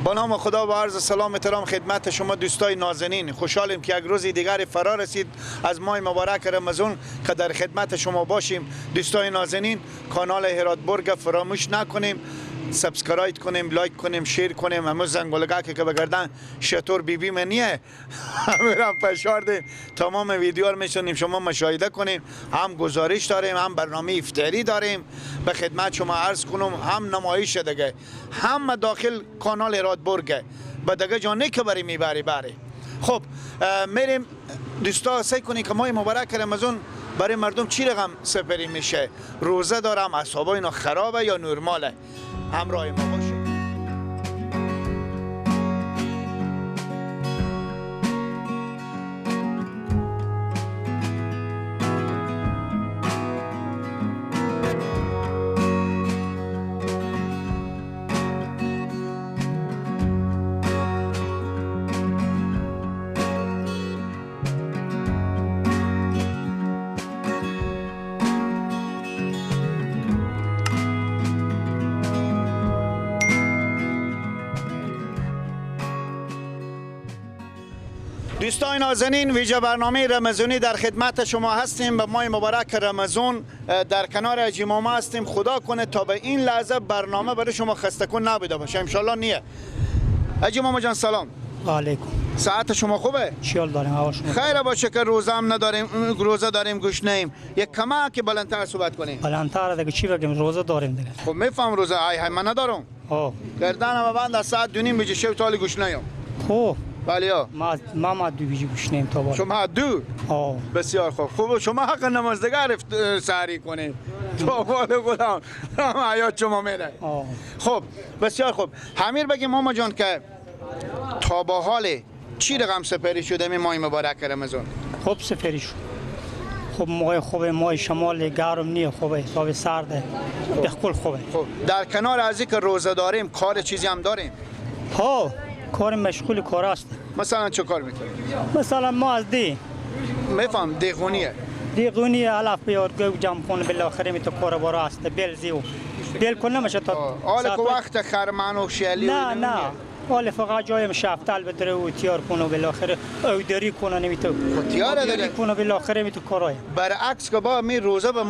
با نام خدا و عرض سلام احترام خدمت شما دوستای نازنین، خوشحالیم که یک روز دیگر فرا رسید از ماه مبارک رمضان که در خدمت شما باشیم. دوستای نازنین، کانال هرات برگ فراموش نکنیم، سابسکرایب کنیم، لایک کنیم، شیر کنیم. همون زنگولگا که بگردن شطور بی بی منیه همیرم فشار دیم. تمام ویدیو رو میشونیم شما مشاهده کنیم. هم گزارش داریم، هم برنامه افطاری داریم. به خدمت شما عرض کنم، هم نمایش دیگه، هم داخل کانال هرات برگ به دیگه جانه که بری میبری بری. خب میریم دوستا، سعی کنیم که ماه مبارک رمضان برای مردم چی رقم سپری میشه. روزه دارم، اعصابای اینا خرابه یا نرماله؟ همراه ما باشید. دوستان نازنین، ویژه برنامه رمضانی در خدمت شما هستیم. به ماه مبارک رمضان در کنار حاجی ماما هستیم. خدا کنه تا به این لحظه برنامه برای شما خسته کن نبوده باشه، ان شاء الله نیه. حاجی ماما جان سلام. علیکم. ساعت شما خوبه؟ چیال داریم هوا شما؟ خیر باشه که روزه هم نداریم، روزه داریم گوش نیم. یک کمک که بلندتر صحبت کنیم. بلندتر دیگه چی بگیم؟ روزه داریم دیگه. خب میفهم روزه های من ندارم. گردنم بند از ساعت 2:30 بجه شب تالی گوش نیم. خب بله ما دو بیجی گوش نیم تا بالا. شما دو؟ بسیار خوب. خوب شما حق نمازدگر سحری کنید. تا بالا خودم حیات شما میره. خب بسیار خوب. همیر بگیم ماما جان که تا با حال چی رقم سپری شده می ماه مبارک رمضان؟ خوب سپری شد. خب ماه خوبه، ماه شمال گرم نیه، خوبه حساب سرده، بخل خوبه. خب در کنار از اینکه روزه داریم کار چیزی هم داریم؟ کار مشغول کار است. مثلا چه کار میکنیم؟ مثلا ما از میفهم دیگونیه علف بیاد گو جمع کنه، بالاخره می تو کار بارا است بلزیو بل کنه میشه تا حالا که وقت خرمن و شیلی نه حالا فقط جایم شفتل بدره و تیار کنه و بالاخره او داری کنه نمیتو تیار داری کنه بالاخره میتو کارای. برعکس که با می روزه به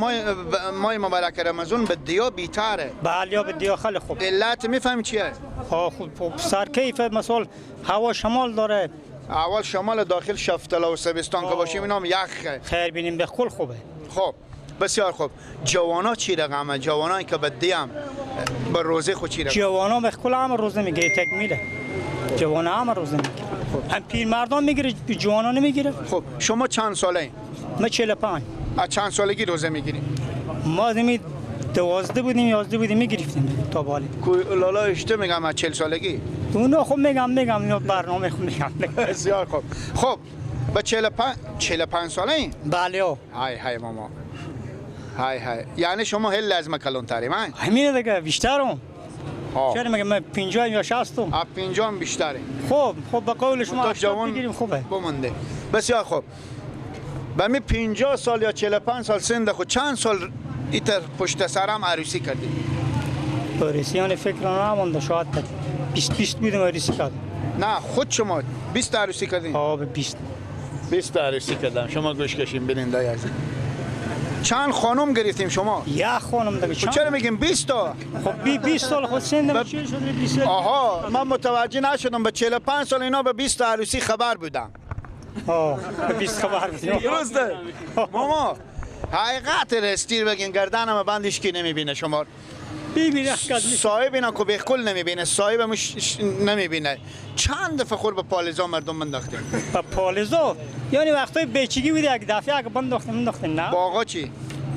ماه مبارک رمضان به دیا بیتاره. بله به دیا خیلی خوب. علت میفهمی چیه؟ خوب سر کیف مثلا هوا شمال داره. اول شمال داخل شفتل و سبستان که باشیم اینا هم یخه. خیر بینیم به کل خوبه. خب بسیار خوب. جوانا چی رقمه؟ جوانایی که به دیم به روزه خود چی رقمه؟ جوانا به کل هم روزه میگیره تکمیله. جوانا هم روزه میگیره. هم پیر مردان میگیره، جوانا نمیگیره. خب شما چند ساله این؟ ما 45. از چند سالگی روزه میگیریم؟ ما 12 بودیم 11 بودیم میگرفتیم تا بالا. لالا اشته میگم از 40 سالگی؟ اونو خب میگم برنامه خود میگم. بسیار خوب. خب به 45 ساله این؟ بله. های ماما. های یعنی شما هل لازمه کلانتری من؟ همینه دیگه بیشترم. چرا میگم من 50 یا 60 ام. 50 بیشتره. خب به قول شما بگیریم خوبه. بمونده. بسیار خوب. به می 50 سال یا 45 سال سن خود چند سال ایتر پشت سرم عروسی کردیم؟ عروسیان فکر نمونده، شاید 20 بودیم عروسی کردیم. نه خود شما 20 عروسی کردیم؟ به 20 عروسی کردم. شما گوش کشیم ببینید دایی چند خانم گرفتیم شما؟ یک خانم دیگه. چرا میگیم 20 تا؟ خب 20 سال خود سن چی شد 20 سال؟ آها من متوجه نشدم. به 45 سال اینا به 20 تا عروسی خبر بودم. 20 خبر بودم. درسته ماما. حقیقت رستیر بگین گردنم بندش کی نمیبینه شما؟ ببینه صاحب اینا که بخل نمیبینه، صاحب نمیبینه. چند دفعه خور به پالزا مردم بنداختیم؟ به پالزا؟ یعنی وقتای بچگی بود یک دفعه اگه بنداختیم نه؟ باغا چی؟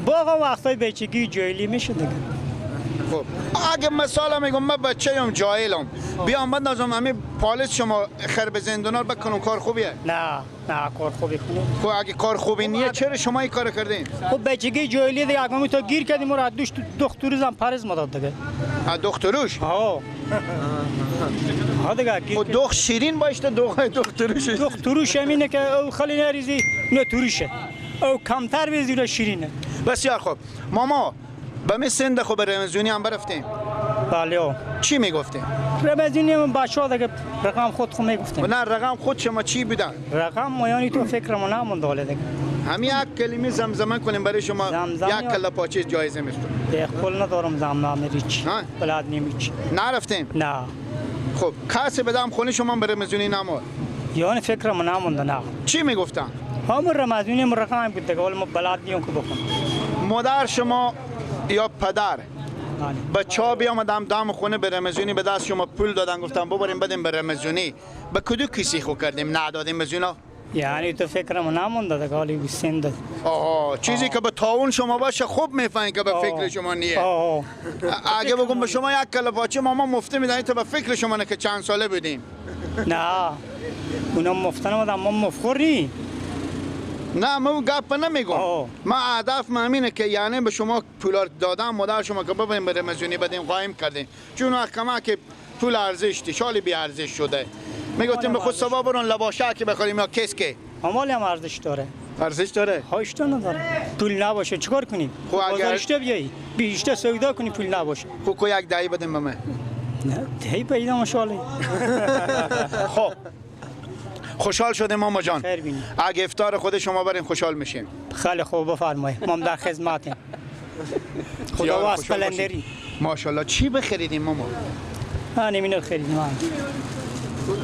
باغا وقتای بچگی جایلی میشه دیگه. خب اگه مثلا میگم من بچه ام جاهلم بیام بندازم همین پالس شما خر به زندان بکنم کار خوبیه؟ نه کار خوبی کنم. خب اگه کار خوبی نیه چرا شما این کار کردین؟ خب بچگی جاهلی دیگه اگه تو گیر کردیم و دوش دکتری زن پرز مداد دیگه. دکتروش؟ دیگه گیر. خب دخ شیرین باشته دکتروش. دکتروش همینه که او خالی نریزی نه توریشه. او کمتر بزیره شیرینه. بسیار خوب. ماما به می سند خو به رمضانی هم برفتیم؟ بله. چی میگفتیم؟ رمزونی من بچه‌ها دیگه رقم خود میگفتیم. نه رقم خود شما چی بودن؟ رقم مایانی تو فکرمون نمونده حالا دیگه. همین یک کلمه زمزمه کنیم برای شما. زمزمه یک کله پاچه جایزه میستون. دیگه قول ندارم زمزمه ریچ. ها؟ بلد نمیچ. نرفتیم. نه. خب کسی بدم خونه شما به رمزونی نمود. یعنی فکرمون نمونده نه. چی میگفتن؟ همون رمزونی من رقم بود دیگه ولی ما بلد نیم که بخونم. مادر شما یا پدر بله. بچه ها بیامدم دم خونه به رمزونی به دست شما پول دادن گفتم ببریم بدیم به رمزونی به کدو کسی خو کردیم ندادیم مزونا؟ یعنی تو فکرمون نمونده دیگه ولی بسیم داد. آها چیزی که به تاون شما باشه خوب میفهمین که به فکر شما نیه. اگه بگم به شما یک کله پاچه ماما مفته میدن تو به فکر شما نه که چند ساله بودیم. نه اونا مفتن نمودن ما مفخوری. نه من گپ نمیگم. ما هدف من اینه که یعنی به شما پول دادم مادر شما که ببریم به رمزونی بدیم قایم کردیم چون وقت که پول ارزش شالی بی ارزش شده میگفتیم به خود سوا برون لباشه که بخوریم یا کس که امالی هم ارزش داره. ارزش داره؟ هایشتا نداره. پول نباشه چیکار کنیم؟ خب اگر بازارشتا بیایی بیشتر سودا کنی پول نباشه. خب یک دایی بدیم به من. نه دهی پیدا ماشاءالله. خب خوشحال شدیم ماما جان. خیر بینی. اگه افطار خود شما برین خوشحال میشیم. خیلی خوب بفرمایید. ما در خدمتیم. خدا واسه قلندری. ماشاءالله چی بخریدیم ماما؟ اینو خریدیم.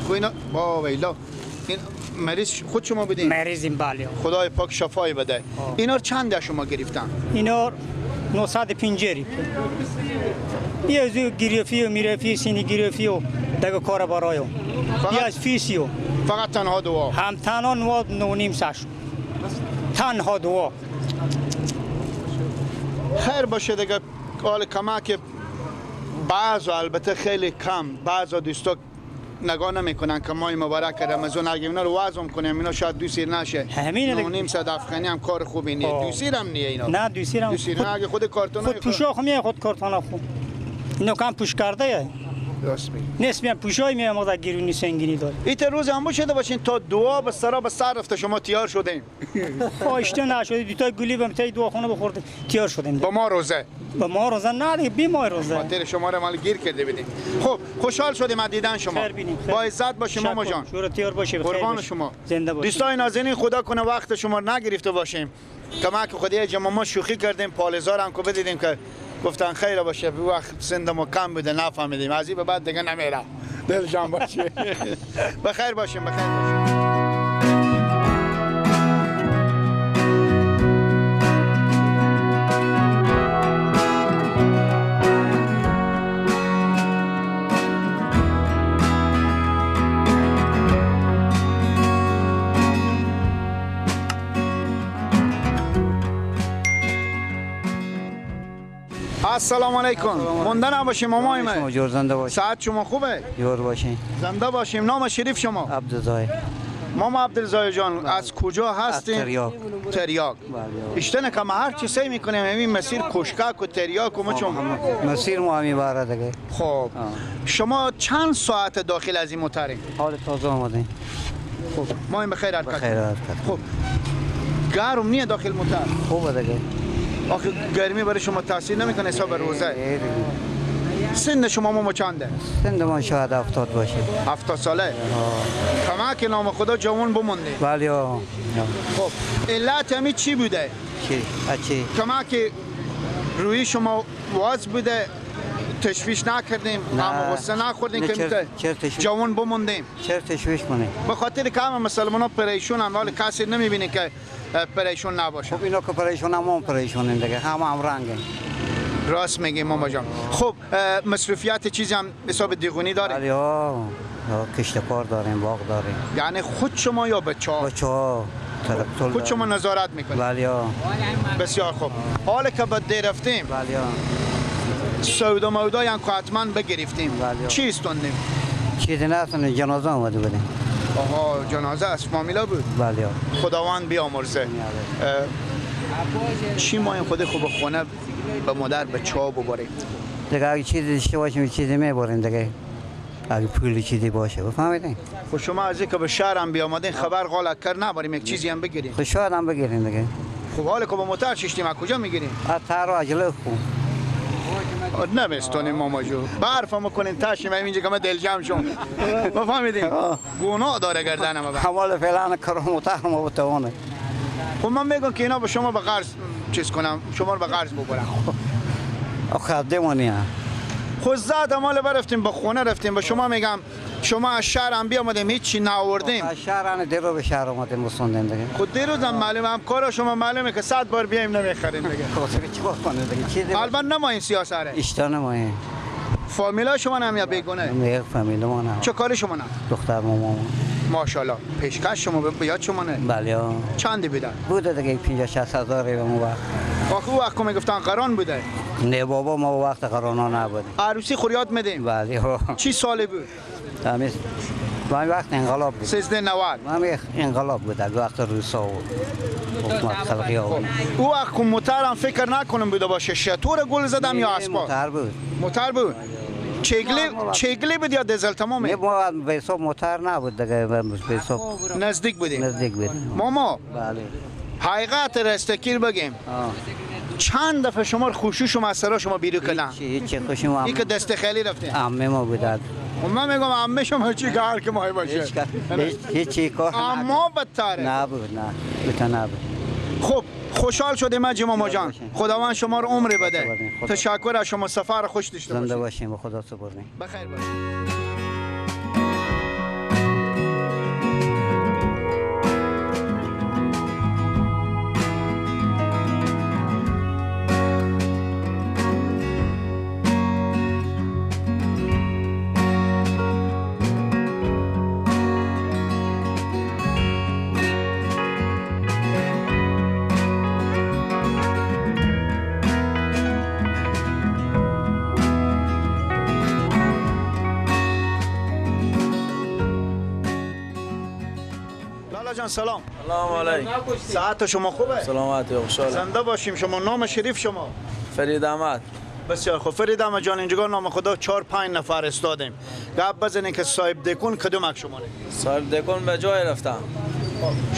خب اینا با ویلا این مریض خود شما بدین؟ مریضیم بله. خدای پاک شفای بده. اینا رو چند شما گرفتن؟ اینا 950 بیا از گرفتی و میرفتی سینی گرفتی و دیگه کار برایو بیا از فیسیو فقط تنها دعا هم تنها نواد 9.5 ساعت تنها دعا خیر باشه دیگه حال کمک بعضا البته خیلی کم بعضا دوستا نگاه نمیکنن که ماه مبارک رمضان اگه اینا رو وزن کنیم اینا شاید دوسیر نشه. همین دیگه. نیم صد افغانی هم کار خوبی نیه. دوسیر هم نیه اینا. نه دوسیر هم. دوسیر اگه خود کارتون خود پوشاک میه خود کارتون خود. اینو کم پوش کرده. راست میگی. نیست میام پوشای میام ما گیرونی سنگینی داره. ایت روز هم بشه باشین تا دعا به سر رفته شما تیار شدیم. اشته نشد دو تا گلی بهم تای دعاخونه بخورد تیار شدیم. با ما روزه. با ما روزه نه دیگه بی ما روزه. خاطر شما رو مال گیر کرده بدیم. خب خوشحال شدیم از دیدن شما. با عزت باشیم ماما جان. شور تیار باشه بخیر. قربان شما. زنده باشید. دوستان نازنین خدا کنه وقت شما نگرفته باشیم. کمک خدای جماعت شوخی کردیم پالزار هم کو بدیدیم که گفتن خیر باشه به وقت سند ما کم بوده نفهمیدیم از این به بعد دیگه نمیره دل جان باشه بخیر باشیم بخیر باشیم. السلام علیکم. مونده نباشیم مامای من. شما جور زنده باشین. ساعت شما خوبه؟ جور باشین. زنده باشیم. نام شریف شما؟ عبدالزای. ماما عبدالزای جان از کجا هستین؟ از تریاک. تریاک. اشتنه که ما هر چی سعی میکنیم همین مسیر کشکک و تریاک و ما چون مسیر ما همی باره دیگه. خب شما چند ساعت داخل از این موترین؟ حال تازه آمدین. خب ما این بخیر حرکت. بخیر حرکت. خب گرم نیه داخل موتر؟ خوبه دیگه. آخه گرمی برای شما تاثیر نمیکنه حساب روزه؟ سن شما ماما چنده؟ سن ما شاید 70 باشه. 70 ساله؟ کمک نام خدا جوان بمونده. بله. خب علت همی چی بوده؟ چی؟ کمک روی شما واز بوده تشویش نکردیم هم غصه نخوردیم که جوان بموندیم. چرا تشویش کنیم؟ به خاطر که همه مسلمان ها پریشون هم ولی کسی نمیبینه که پریشون نباشه. خب اینا که پریشون هم پریشونیم دیگه هم رنگه. راست میگی ماما جان. خب مصروفیت چیزی هم حساب دیگونی داره؟ بله کشت کار داریم باغ داریم. یعنی خود شما یا بچه ها؟ بچه ها خود شما نظارت میکنید؟ بله. بسیار خوب. حالا که بده رفتیم بله سودا مودا یعنی که حتما بگرفتیم. بله. چی استوندیم؟ چیزی نه جنازه آمده بودیم. آها جنازه است فامیلا بود؟ بله. خداوند بیامرزه. چی ما این خود خوب خونه به مادر به چا ببریم؟ دیگه اگه چیزی داشته باشیم چیزی میبریم دیگه. اگه پول چیزی باشه بفهمیدین؟ خب شما از اینکه به شهر هم بیامدین خبر غالک کر نبریم یک چیزی هم بگیریم. خب شاید هم بگیریم دیگه. خب حالا که با موتر ششتیم از کجا میگیریم؟ از تر و عجله خوب. نمیستونیم ماما جو برف هم کنین تاشیم اینجا که من دلجم شم ما فهمیدیم گناه داره گردن ما حواله فعلا کرامتا هم بتوانه خب من میگم که اینا به شما به قرض چیز کنم شما رو به قرض ببرم آخه دمونیه خود زاد مال برفتیم به خونه رفتیم به شما میگم شما از شهر هم بیامدیم هیچی نآوردیم از شهرانه دیرو به شهر اومدیم بسوندیم دیگه خود دیروز هم معلومه هم کار شما معلومه که 100 بار بیایم نمیخریم دیگه خب چیکار کنه دیگه چی دیگه البته نما این سیاست ره اشتانه ما این فامیلا شما هم یا بیگونه یک فامیل ما نه چه کاری شما نه دختر مامان ماشاءالله پیشکش شما به یاد شما نه بله چندی بوده بوده دیگه 50-60 هزار به ما وقت آخه وقت که میگفتن قران بوده نه بابا ما وقت قرانا نبود عروسی خوریات میدیم بله چی سالی بود تمیز من وقت انقلاب بود 1390 من انقلاب بود از وقت روسا و حکومت خلقی ها بود او وقت که موتر هم فکر نکنم بوده باشه شطور گل زدم یا اسباب موتر بود موتر بود چگلی بود یا دیزل تمامه نه ما به حساب موتر نبود دیگه به حساب نزدیک بودیم نزدیک بود ماما بله حقیقت رستکیر بگیم چند دفعه شما رو خوشوش و مسئله شما بیرو کردن هیچی خوشی ما این که دست خیلی رفتیم عمه ما بود و من میگم عمه شما چی کار که ماهی باشه هیچی کار اما بدتره نبود نه بتا نبود خب خوشحال شدیم حاجی ماما جان خداوند شما رو عمری بده خدا. تشکر از شما سفر خوش داشته زنده باشید باشیم و خدا سپردیم بخیر باشید لالا جان سلام سلام علیکم ساعت شما خوبه سلامتی و خوشحالم زنده باشیم شما نام شریف شما فرید احمد بسیار خوب فرید احمد جان اینجا نام خدا 4-5 نفر استادیم گپ بزنین که صاحب دکون کدومک شما صاحب دکون به جای رفتم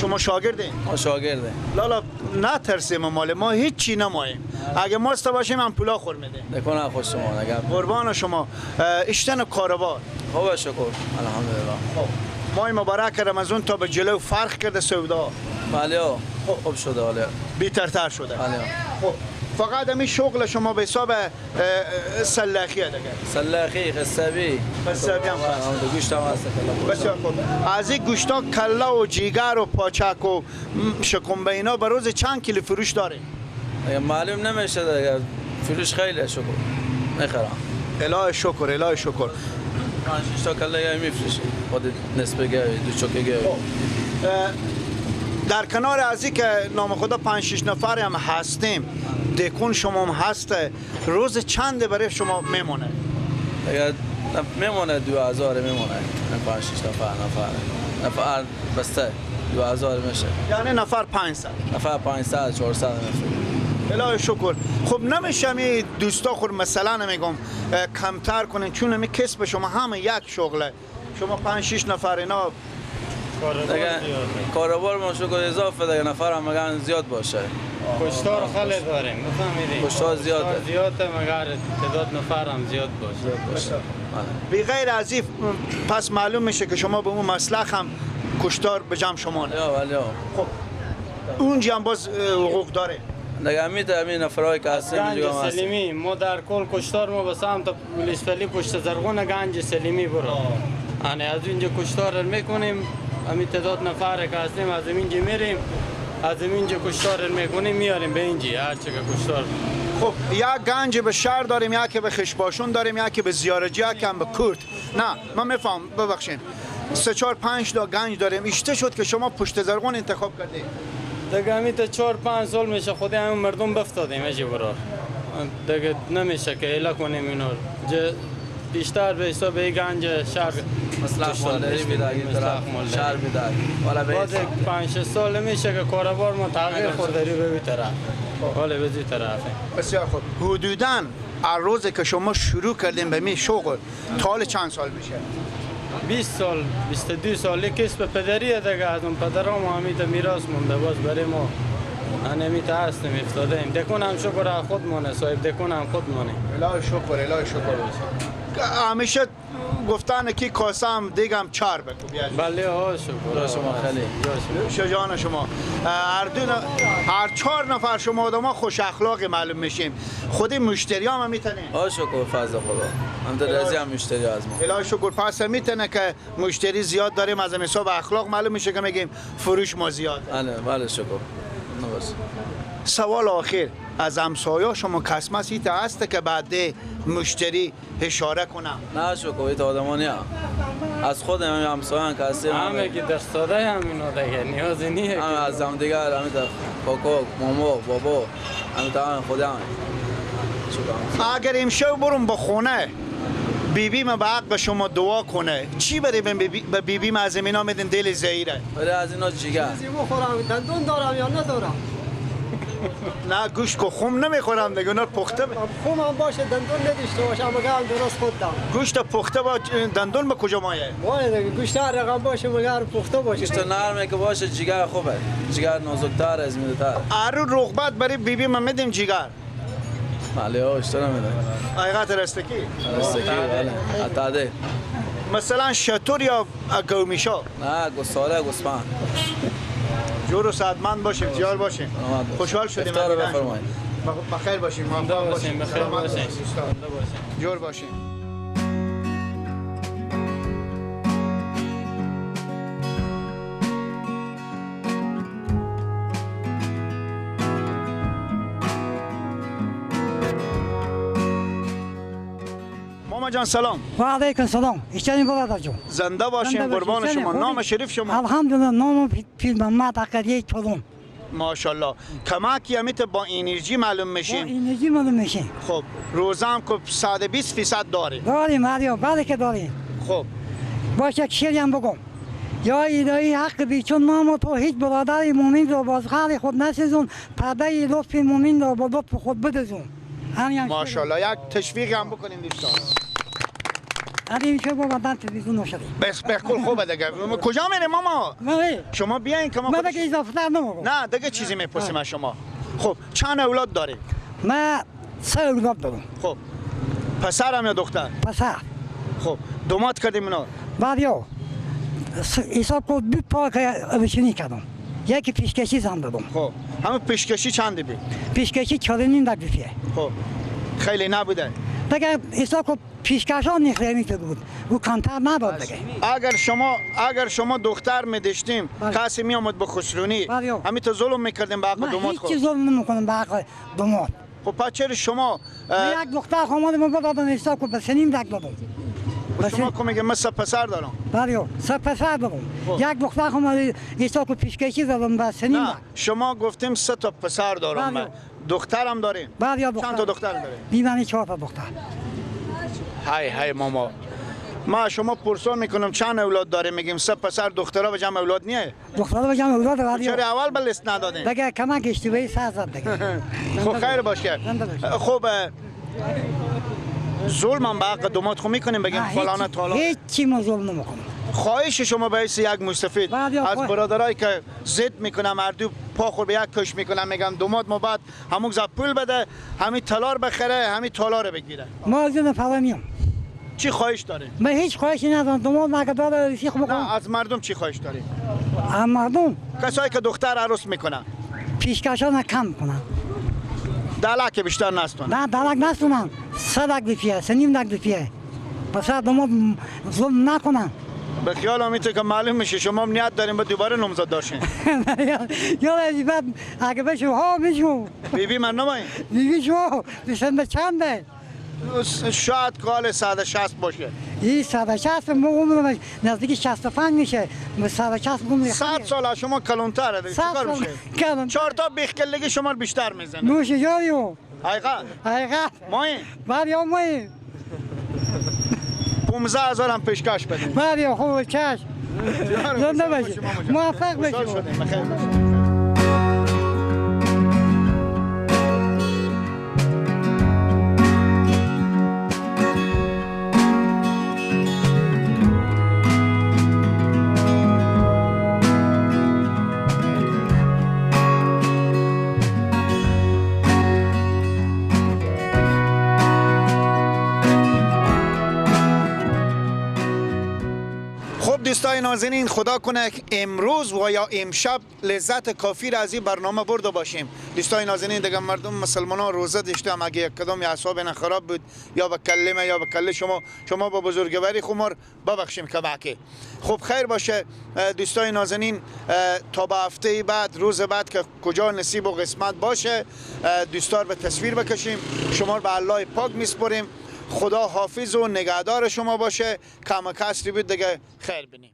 شما شاگردین ما شاگرده لالا نترسیم مال ما هیچی نماییم اگه ماست باشیم هم پولا خور میدیم دکون خوش شما نگم قربان شما اشتن کاروبار خوب شکر الحمدلله ماه مبارک رمضان تا به جلو فرق کرده سودا بله خوب شده حالا بیترتر شده بله خب فقط همین شغل شما به حساب سلاخیه دیگه سلاخی قصبی قصبی هم هست گوشت هم هست بسیار خوب از این گوشتا کله و جیگر و پاچک و شکم به اینا به روز چند کیلو فروش داره معلوم نمیشه دیگه فروش خیلی شکر میخرم الهی شکر الهی شکر 5-6 تا کله میفروشی خود نسبه گوی دو چوکه گوی در کنار از این که نام خدا 5-6 نفر هم هستیم دکون شما هم هسته روز چند برای شما میمونه دیگه میمونه 2000 میمونه 5-6 نفر بسته 2000 میشه یعنی نفر 500 نفر 500 400 میشه الهی شکر خب نمیشه می دوستا خود مثلا نمیگم کمتر کنین چون می کسب شما همه یک شغله شما 5-6 نفر اینا دیگه کاروبار ما شکر اضافه دیگه نفر هم مگن زیاد باشه کشتار خیلی داریم میفهمیدی کشتار زیاده زیاده مگر تعداد نفر هم زیاد باشه بی غیر از این پس معلوم میشه که شما به اون مسلخ هم کشتار به جمع شما نه ولی خب اونجا هم باز حقوق داره دیگه همین نفرایی که هستیم گنج اینجا هم سلیمی ما در کل کشتار ما به سمت پلیسفلی پشت زرغون گنج سلیمی برو یعنی از اینجا کشتار میکنیم همین تعداد نفر که هستیم از اینجا میریم از اینجا کشتار میکنیم میاریم به اینجا هر چه که کشتار خب یک گنج به شهر داریم یک به خشباشون داریم یک به زیارجی یک هم به کرد نه من میفهم ببخشید 3-4-5 تا گنج داریم اشته شد که شما پشت زرغون انتخاب کردید دیگه همین تا 4-5 سال میشه خود همین مردم بفتادیم اجی برار دیگه نمیشه که ایلا کنیم اینو بیشتر به حساب گنج شهر مصلح مالداری بیداری شهر بیداری والا به بعد 5-6 سال میشه که کاروبار ما تغییر خورده به این طرف حالا به این طرف بسیار خوب حدوداً از روزی که شما شروع کردیم به می شغل تا حال چند سال میشه 20 سال 22 سال کسب پدریه دیگه از اون پدرام همین میراث مونده باز برای ما انمیتا هستیم افتاده ایم دکونم شکر خودمونه صاحب دکونم خودمونه الهی شکر الهی شکر همیشه گفتن که کاسه هم دیگم چار بکو بیاد بله ها شکر شما خیلی شجاعان شما هر 4 نفر شما آدما خوش اخلاق معلوم میشیم خودی مشتری هم میتونیم شکر فضل خدا هم رضی هم مشتری از ما الهی شکر پس میتونه که مشتری زیاد داریم از حساب اخلاق معلوم میشه که میگیم فروش ما زیاد بله شکر سوال آخر از همسایه شما کس مسیت هست که بعد مشتری اشاره کنم نه شکر ایت آدمانی هم از خود همسایان که هستیم همه که در ساده همینا دیگه نیازی نیه همه از هم دیگر همه تا کاکا ماما بابا همه تا همه خود همه شکر اگر امشب برم به خونه بیبی ما به حق شما دعا کنه چی برای به بیبی ما از اینا میدین دل زهیره برای از اینا جگر بخورم دندون دارم یا ندارم نه گوشت که خم نمیخورم دیگه اونا پخته خم هم باشه دندون نداشته باشم مگه هم درست خودم گوشت پخته با دندون به کجا مایه وای دیگه گوشت هر رقم باشه مگه پخته باشه گوشت نرمه که باشه جگر خوبه جگر نازکتر از میدتر ارو رغبت برای بیبی ما میدیم جگر بله اشترا میده حقیقت رستکی رستکی بله اتاده مثلا شطور یا گومیشا نه گوساله گوسفند جور و سعادتمند باشیم جار باشیم خوشحال شدیم افطار بفرمایید بخیر باشیم موفق باشیم بخیر باشیم جور باشیم ماما جان سلام و علیکم سلام اشترین برادر جون زنده باشیم قربان شما نام شریف شما الحمدلله نام پیر محمد عقدی طولون ماشاءالله کمکی همیت با انرژی معلوم با میشیم انرژی معلوم میشین خب روزه هم که 120% داره داریم هریا بله که داریم خب باشه که شیری هم بگم یا الهی حق بیچون نام تو هیچ برادر مومن را باز خال خود نسیزون پرده لطف مومن را با لطف خود بدزون ماشاءالله یک تشویق هم بکنیم دوستان این چه با بدن تلویزیون نشده بس بخول خوبه دیگه کجا میره ماما شما بیاین که ما من دیگه اضافه تر نمگم نه دیگه چیزی میپرسیم از شما خب چند اولاد داری من 3 اولاد دارم خب پسرم یا دختر پسر خب دومات کردیم اینا بعدیا حساب کن 2 پاک روشنی کردم یکی پیشکشی زن دادم خب همه پیشکشی چندی بی پیشکشی 4.5 دقیقه خب خیلی نبوده دیگه حساب کن پیشکشان نخریمی که بود او کمتر نبود دیگه اگر شما دختر میداشتیم کسی میامد به خسرونی بله. همین تو ظلم میکردیم به حق من دومات هیچ خود چیز ظلم نمیکنم به حق دومات خب پس چرا شما یک دختر خواهد من دادم حساب کن به سنیم دک دادم شما که میگه من سه پسر دارم بله 3 پسر دارم یک دختر خواهد حساب کن پیشکشی دادم به سنیم نه دک شما گفتیم 3 تا پسر دارم بله. من دخترم داریم بله چند تا دختر داریم بیمانی 4 تا دختر های ماما ما شما پرسان میکنم چند اولاد داره میگیم 3 پسر دخترها به جمع اولاد نیه دخترها به جمع اولاد بله چرا اول به لیست ندادین دیگه کمک اشتباهی سر زد دیگه خب خیر باشه خب ظلم هم به حق دومات خو میکنیم بگیم فلانه تالا هیچ چی ما ظلم نمیکنم خواهش شما به حیث یک مستفید بله، از برادرایی که ضد میکنم اردو پا خور به یک کش میکنم میگم دومات ما بعد همون زب پول بده همین تالار بخره همین تالار بگیره ما از این فهمیم چی خواهش داره من هیچ خواهشی ندارم دومات مگه داره رسیخ نه بکنم از مردم چی خواهش داری مردم کسایی که دختر عروس میکنن پیشکشان کم کنن دلک بیشتر نستون نه دلک نستونن 3 دقیقه 3.5 دقیقه پس دومات ظلم نکنن به خیال امیده که معلوم میشه شما هم نیت داریم به دوباره نمزد داشتین یا بعد اگه بشو ها بشو بیبی من نمایی بیبی شو بسنده چنده شاید کال 160 باشه این 160 عمرم نزدیک 65 میشه 160 عمر 100 سال شما کلونتره دیگه چیکار میشه کلون 4 تا بیخکلگی شما رو بیشتر میزنه نوش جایو حقیقت مایی بعد یا مایی 15,000 هم پیشکش بدین بعد یا خوب چش زنده باشی موفق باشی بخیر باشی دوستای نازنین، خدا کنه امروز و یا امشب لذت کافی را از این برنامه برده باشیم. دوستای نازنین، دیگه مردم مسلمانان روزه داشتم، اگه یک کدام اعصاب خراب بود یا به کلمه یا به کله شما با بزرگواری خمر ببخشیم کمکی. خب خیر باشه دوستای نازنین، تا به هفته بعد، روز بعد که کجا نصیب و قسمت باشه، دوستار به تصویر بکشیم، شما به الله پاک میسپریم. خدا حافظ و نگهدار شما باشه. کم کسری بود دیگه خیر بینیم.